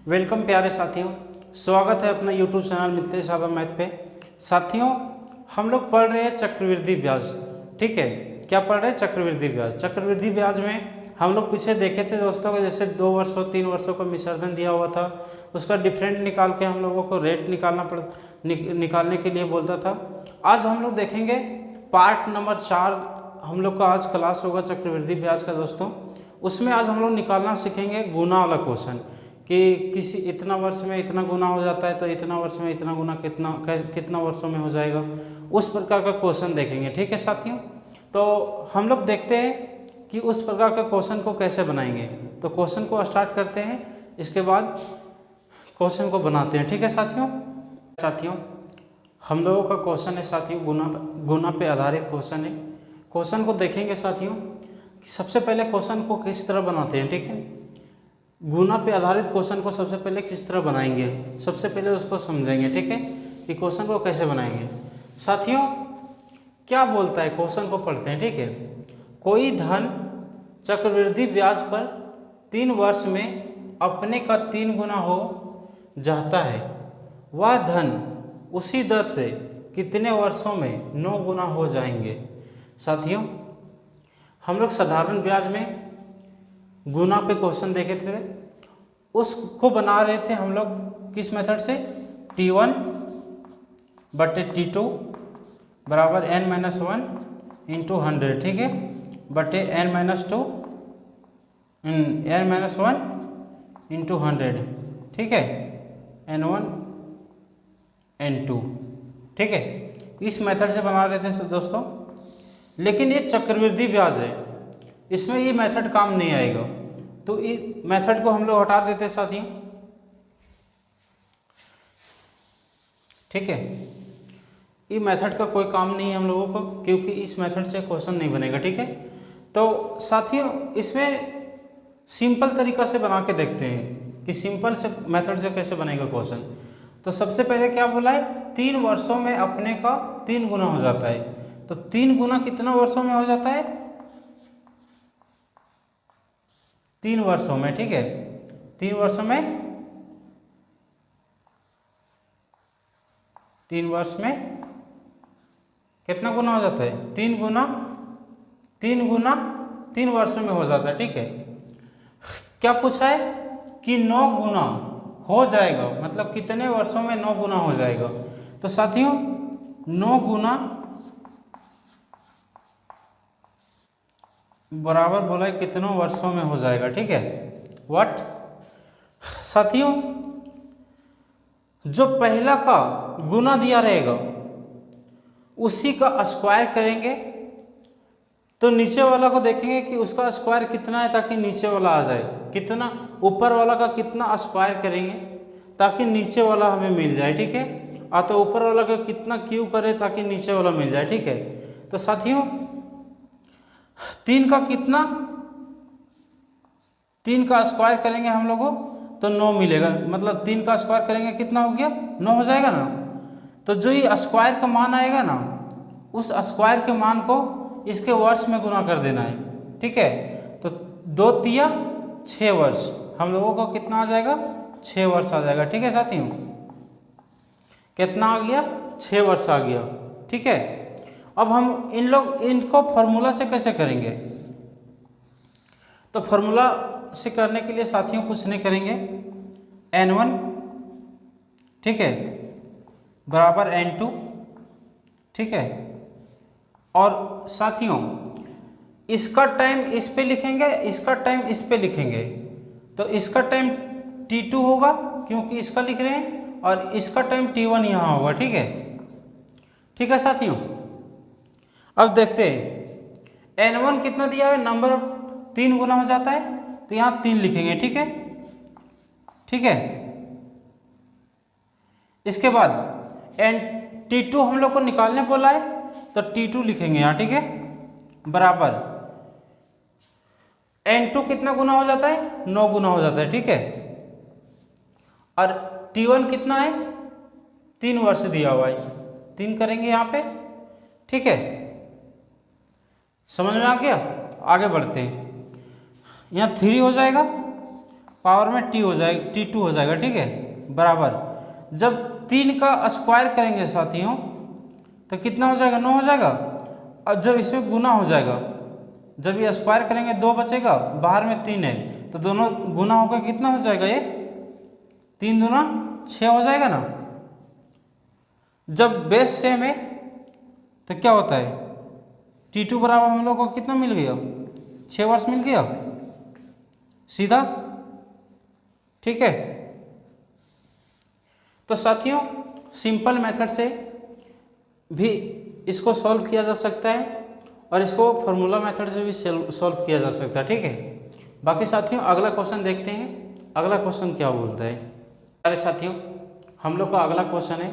Welcome प्यारे साथियों, स्वागत है अपना YouTube channel Mithilesh Yadav math पे। साथियों, हम लोग पढ़ रहे हैं चक्रवृद्धि ब्याज। ठीक है, क्या पढ़ रहे हैं? चक्रवृद्धि ब्याज। चक्रवृद्धि ब्याज में हम लोग पीछे देखे थे दोस्तों को, जैसे 2 वर्षों 3 वर्षों का मिश्रधन दिया हुआ था, उसका डिफरेंट निकाल के हम लोगों को रेट निकालने के लिए बोलता था। आज हम लोग देखेंगे पार्ट नंबर 4। हम लोग का आज क्लास होगा चक्रवृद्धि ब्याज का दोस्तों। उसमें आज हम लोग निकालना सीखेंगे गुना वाला क्वेश्चन कि किसी इतना वर्ष में इतना गुना हो जाता है तो इतना वर्ष में इतना गुना कितना वर्षों में हो जाएगा, उस प्रकार का क्वेश्चन देखेंगे। ठीक है साथियों, तो हम लोग देखते हैं कि उस प्रकार का क्वेश्चन को कैसे बनाएंगे। तो क्वेश्चन को स्टार्ट करते हैं, इसके बाद क्वेश्चन को बनाते हैं। ठीक है साथियों, हम लोगों का क्वेश्चन है साथियों गुना पे आधारित क्वेश्चन है। क्वेश्चन को देखेंगे साथियों कि सबसे पहले क्वेश्चन को किस तरह बनाते हैं। ठीक है, गुना पे आधारित क्वेश्चन को सबसे पहले किस तरह बनाएंगे, सबसे पहले उसको समझेंगे। ठीक है, कि क्वेश्चन को कैसे बनाएंगे। साथियों, क्या बोलता है, क्वेश्चन को पढ़ते हैं। ठीक है, कोई धन चक्रवृद्धि ब्याज पर 3 वर्ष में अपने का 3 गुना हो जाता है, वह धन उसी दर से कितने वर्षों में 9 गुना हो जाएंगे। साथियों, हम लोग साधारण ब्याज में गुना पे क्वेश्चन देखे थे, उसको बना रहे थे हम लोग किस मेथड से, T1 बटे T2 बराबर n-1 इंटू 100। ठीक है, बटे n-2 n-1 इंटू 100। ठीक है, n1 n2। ठीक है, इस मेथड से बना रहे थे दोस्तों। लेकिन ये चक्रवृद्धि ब्याज है, इसमें ये मेथड काम नहीं आएगा, तो इस मेथड को हम लोग हटा देते हैं साथियों। ठीक है, ये मेथड का कोई काम नहीं है हम लोगों को, क्योंकि इस मेथड से क्वेश्चन नहीं बनेगा। ठीक है, तो साथियों इसमें सिंपल तरीका से बना के देखते हैं कि सिंपल से मेथड से कैसे बनेगा क्वेश्चन। तो सबसे पहले क्या बोला है, 3 वर्षों में अपने का 3 गुना हो जाता है। तो 3 गुना कितना वर्षों में हो जाता है, 3 वर्षों में। ठीक है, 3 वर्षों में, 3 वर्ष में कितना गुना हो जाता है, 3 गुना 3 वर्षों में हो जाता है। ठीक है, क्या पूछा है कि 9 गुना हो जाएगा, मतलब कितने वर्षों में 9 गुना हो जाएगा। तो साथियों 9 गुना बराबर बोला है कितनों वर्षों में हो जाएगा। ठीक है, व्हाट साथियों, जो पहला का गुना दिया रहेगा उसी का स्क्वायर करेंगे, तो नीचे वाला को देखेंगे कि उसका स्क्वायर कितना है ताकि नीचे वाला आ जाए, कितना ऊपर वाला का कितना स्क्वायर करेंगे ताकि नीचे वाला हमें मिल जाए। ठीक है, तो ऊपर वाला का कितना क्यू करे ताकि नीचे वाला मिल जाए। ठीक है, तो साथियों 3 का कितना, 3 का स्क्वायर करेंगे हम लोगों तो 9 मिलेगा, मतलब 3 का स्क्वायर करेंगे कितना हो गया, 9 हो जाएगा ना। तो जो ये स्क्वायर का मान आएगा ना, उस स्क्वायर के मान को इसके वर्ष में गुना कर देना है। ठीक है, तो 2 तिया 6 वर्ष, हम लोगों को कितना आ जाएगा, 6 वर्ष आ जाएगा। ठीक है साथियों, कितना आ गया, 6 वर्ष आ गया। ठीक है, अब हम इनको फॉर्मूला से कैसे करेंगे। तो फॉर्मूला से करने के लिए साथियों कुछ नहीं करेंगे, n1 ठीक है बराबर n2। ठीक है, और साथियों इसका टाइम इस पे लिखेंगे, इसका टाइम इस पे लिखेंगे, तो इसका टाइम T2 होगा क्योंकि इसका लिख रहे हैं, और इसका टाइम T1 यहाँ होगा। ठीक है साथियों, अब देखते हैं n1 कितना दिया है, नंबर 3 गुना हो जाता है तो यहाँ 3 लिखेंगे। ठीक है, इसके बाद T2 हम लोग को निकालने बोला है तो T2 लिखेंगे यहाँ। ठीक है, बराबर n2 कितना गुना हो जाता है, 9 गुना हो जाता है। ठीक है, और T1 कितना है, 3 वर्ष दिया हुआ है, 3 करेंगे यहाँ पे। ठीक है, समझ में आ गया, आगे बढ़ते हैं। यहाँ 3 हो जाएगा पावर में टी हो जाएगा, T2 हो जाएगा, ठीक है, बराबर जब 3 का स्क्वायर करेंगे साथियों तो कितना हो जाएगा, 9 हो जाएगा। और जब इसमें गुना हो जाएगा, जब ये स्क्वायर करेंगे 2 बचेगा, बाहर में 3 है तो दोनों गुना होकर कितना हो जाएगा, ये 3 दूना 6 हो जाएगा ना। जब बेस सेम है तो क्या होता है, T2 बराबर हम लोग को कितना मिल गया, 6 वर्ष मिल गया सीधा, ठीक है। तो साथियों सिंपल मेथड से भी इसको सॉल्व किया जा सकता है और इसको फार्मूला मेथड से भी सॉल्व किया जा सकता है, ठीक है। बाकी साथियों अगला क्वेश्चन देखते हैं, अगला क्वेश्चन क्या बोलता है। अरे साथियों हम लोग का अगला क्वेश्चन है,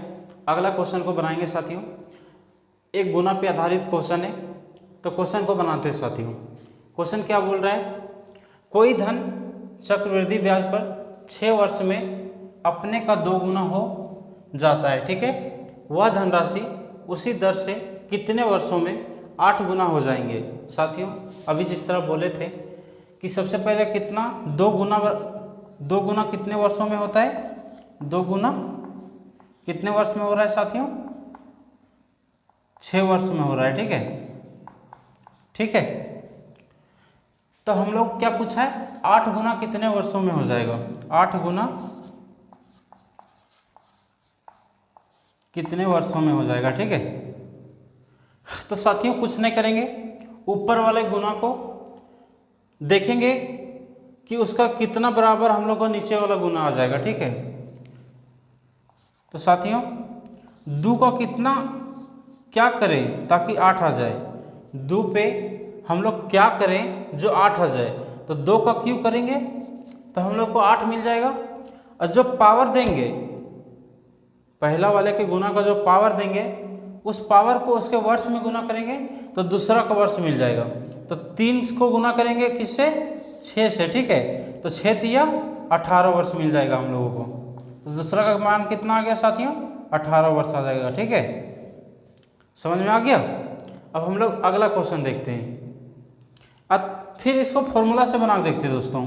अगला क्वेश्चन को बनाएंगे साथियों, एक गुना पे आधारित क्वेश्चन है। तो क्वेश्चन को बनाते हैं साथियों। क्वेश्चन क्या बोल रहा है, कोई धन चक्रवृद्धि ब्याज पर 6 वर्ष में अपने का 2 गुना हो जाता है, ठीक है। वह धनराशि उसी दर से कितने वर्षों में 8 गुना हो जाएंगे। साथियों अभी जिस तरह बोले थे कि सबसे पहले कितना 2 गुना कितने वर्षों में होता है, 2 गुना कितने वर्ष में हो रहा है साथियों, 6 वर्ष में हो रहा है, ठीक है, ठीक है। तो हम लोग क्या पूछा है, 8 गुना कितने वर्षों में हो जाएगा, 8 गुना कितने वर्षों में हो जाएगा, ठीक है। तो साथियों कुछ नहीं करेंगे, ऊपर वाले गुना को देखेंगे कि उसका कितना बराबर हम लोग को नीचे वाला गुना आ जाएगा, ठीक है। तो साथियों 2 का कितना क्या करें ताकि 8 आ जाए, 2 पे हम लोग क्या करें जो 8 आ जाए, तो 2 का क्यों करेंगे तो हम लोग को 8 मिल जाएगा। और जो पावर देंगे, पहला वाले के गुना का जो पावर देंगे उस पावर को उसके वर्ष में गुना करेंगे तो दूसरा का वर्ष मिल जाएगा। तो 3 को गुना करेंगे किससे, 6 से, ठीक है। तो 6 तिया 18 वर्ष मिल जाएगा हम लोगों को। तो दूसरा का मान कितना आ गया साथियों, 18 वर्ष आ जाएगा, ठीक है, समझ में आ गया। अब हम लोग अगला क्वेश्चन देखते हैं। अब फिर इसको फॉर्मूला से बना देखते हैं दोस्तों,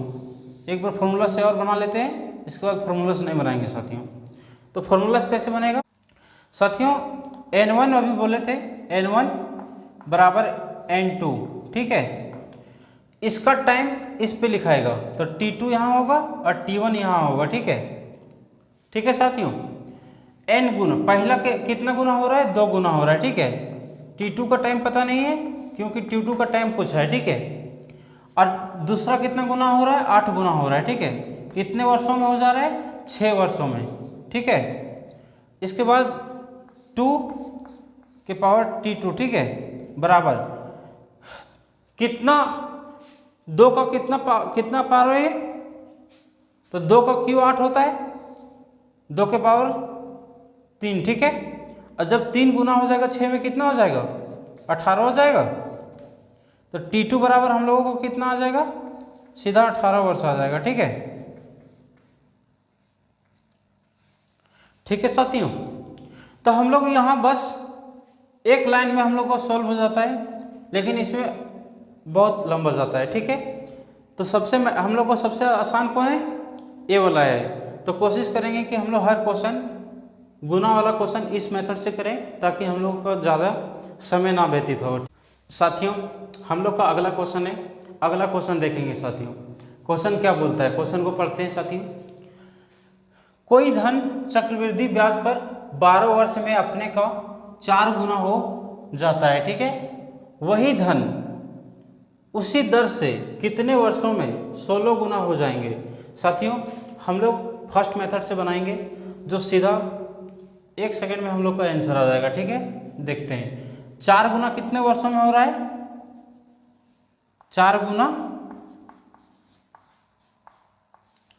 एक बार फॉर्मूला से और बना लेते हैं, इसके बाद फॉर्मूला से नहीं बनाएंगे साथियों। तो फॉर्मूला से कैसे बनेगा साथियों, N1 अभी बोले थे, N1 बराबर N2, ठीक है। इसका टाइम इस पे लिखाएगा तो T2 यहाँ होगा और T1 यहाँ होगा, ठीक है, ठीक है साथियों। N गुना पहला के कितना गुना हो रहा है, 2 गुना हो रहा है, ठीक है। T2 का टाइम पता नहीं है क्योंकि T2 का टाइम पूछा है, ठीक है। और दूसरा कितना गुना हो रहा है, 8 गुना हो रहा है, ठीक है। कितने वर्षों में हो जा रहा है, 6 वर्षों में, ठीक है। इसके बाद 2 के पावर T2, ठीक है, बराबर कितना 2 का कितना पावर है, तो 2 का क्यों 8 होता है, 2 के पावर 3, ठीक है। और जब 3 गुना हो जाएगा 6 में कितना हो जाएगा, 18 हो जाएगा। तो T2 बराबर हम लोगों को कितना आ जाएगा, सीधा 18 वर्ष आ जाएगा, ठीक है, ठीक है साथियों। तो हम लोग यहाँ बस एक लाइन में हम लोग को सॉल्व हो जाता है, लेकिन इसमें बहुत लंबा जाता है, ठीक है। तो हम लोग को सबसे आसान कौन है, ये वाला है। तो कोशिश करेंगे कि हम लोग हर क्वेश्चन गुना वाला क्वेश्चन इस मेथड से करें ताकि हम लोग का ज़्यादा समय ना व्यतीत हो। साथियों हम लोग का अगला क्वेश्चन है, अगला क्वेश्चन देखेंगे साथियों। क्वेश्चन क्या बोलता है, क्वेश्चन को पढ़ते हैं साथियों। कोई धन चक्रवृद्धि ब्याज पर 12 वर्ष में अपने का 4 गुना हो जाता है, ठीक है। वही धन उसी दर से कितने वर्षों में 16 गुना हो जाएंगे। साथियों हम लोग फर्स्ट मेथड से बनाएंगे जो सीधा 1 सेकंड में हम लोग का आंसर आ जाएगा, ठीक है। देखते हैं 4 गुना कितने वर्षों में हो रहा है, 4 गुना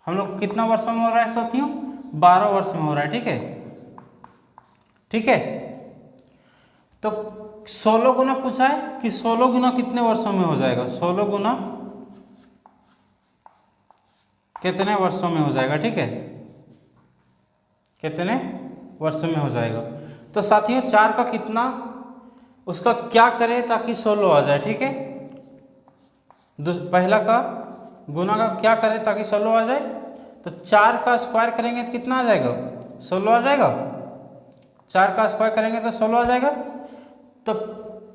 हम लोग कितना वर्षों में हो रहा है साथियों, 12 वर्ष में हो रहा है, ठीक है, ठीक है। तो 16 गुना पूछा है कि 16 गुना कितने वर्षों में हो जाएगा, 16 गुना कितने वर्षों में हो जाएगा, ठीक है, कितने वर्षों में हो जाएगा। तो साथियों 4 का कितना, उसका क्या करें ताकि 16 आ जाए, ठीक है। पहला का गुना का क्या करें ताकि 16 आ जाए, तो 4 का स्क्वायर करेंगे तो कितना आ जाएगा, 16 आ जाएगा। 4 का स्क्वायर करेंगे तो 16 आ जाएगा। तो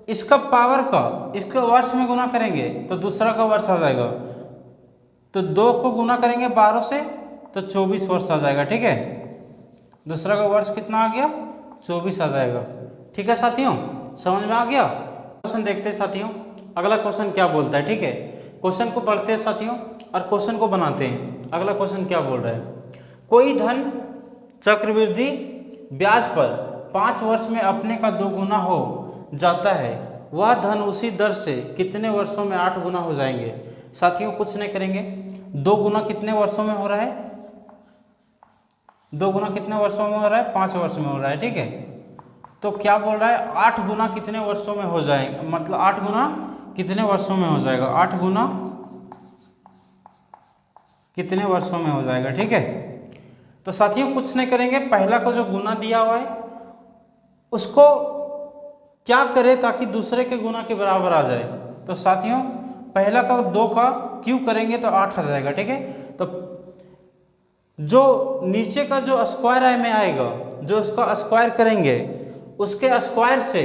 इसका पावर का इसके वर्ष में गुना करेंगे तो दूसरा का वर्ष आ जाएगा। तो 2 को गुना करेंगे 12 से तो 24 वर्ष आ जाएगा। ठीक है, दूसरा का वर्ष कितना आ गया, 24 आ जाएगा। ठीक है साथियों, समझ में आ गया। क्वेश्चन देखते हैं साथियों, अगला क्वेश्चन क्या बोलता है। ठीक है, क्वेश्चन को पढ़ते हैं साथियों और क्वेश्चन को बनाते हैं। अगला क्वेश्चन क्या बोल रहा है, कोई धन चक्रवृद्धि ब्याज पर 5 वर्ष में अपने का 2 गुना हो जाता है, वह धन उसी दर से कितने वर्षों में 8 गुना हो जाएंगे। साथियों कुछ नहीं करेंगे, 2 गुना कितने वर्षों में हो रहा है, 2 गुना कितने वर्षों में हो रहा है, 5 वर्ष में हो रहा है। ठीक है, तो क्या बोल रहा है, 8 गुना कितने वर्षों में हो जाएंगे, मतलब 8 गुना कितने वर्षों में हो जाएगा, 8 गुना कितने वर्षों में हो जाएगा। ठीक है, तो साथियों कुछ नहीं करेंगे, पहला को जो गुना दिया हुआ है उसको क्या करें ताकि दूसरे के गुना के बराबर आ जाए। तो साथियों पहला का 2 का क्यूब करेंगे तो 8 आ जाएगा। ठीक है, तो जो नीचे का जो स्क्वायर में आएगा, जो उसका स्क्वायर करेंगे उसके स्क्वायर से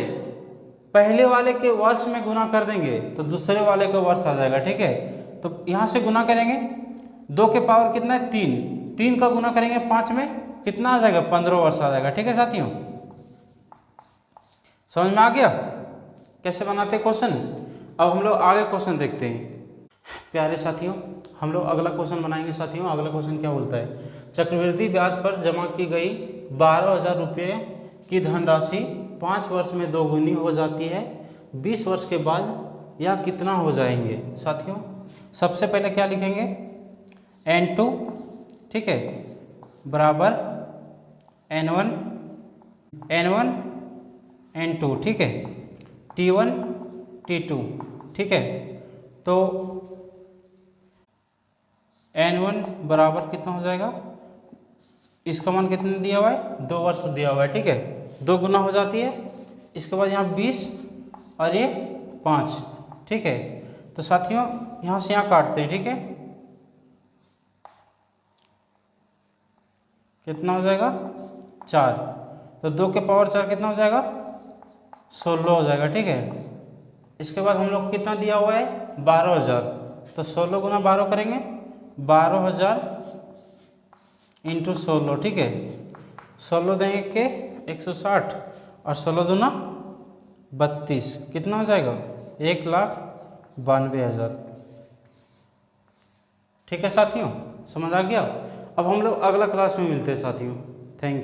पहले वाले के वर्ष में गुना कर देंगे तो दूसरे वाले का वर्ष आ जाएगा। ठीक है, तो यहाँ से गुना करेंगे, 2 के पावर कितना है, 3 का गुना करेंगे 5 में कितना आ जाएगा, 15 वर्ष आ जाएगा। ठीक है साथियों, समझ में आ गया कैसे बनाते क्वेश्चन। अब हम लोग आगे क्वेश्चन देखते हैं। प्यारे साथियों, हम लोग अगला क्वेश्चन बनाएंगे। साथियों अगला क्वेश्चन क्या बोलता है, चक्रवृद्धि ब्याज पर जमा की गई 12,000 रुपये की धनराशि 5 वर्ष में 2 गुनी हो जाती है, 20 वर्ष के बाद यह कितना हो जाएंगे। साथियों सबसे पहले क्या लिखेंगे, N2 ठीक है बराबर N1 N2 ठीक है, T1 T2 ठीक है। तो N1 बराबर कितना हो जाएगा, इसका मान कितने दिया हुआ है, 2 वर्ष दिया हुआ है। ठीक है, 2 गुना हो जाती है, इसके बाद यहाँ 20 और ये 5। ठीक है, तो साथियों यहाँ से यहाँ काटते हैं। ठीक है, कितना हो जाएगा, 4। तो 2 के पावर 4 कितना हो जाएगा, 16 हो जाएगा। ठीक है, इसके बाद हम लोग कितना दिया हुआ है, 12,000। तो 16 गुना 12 करेंगे, 12,000 इंटू 16। ठीक है, 16 देंगे के 160 और 16 दूना 32, कितना हो जाएगा, 1,92,000। ठीक है साथियों, समझ आ गया। अब हम लोग अगला क्लास में मिलते हैं साथियों। Thank you.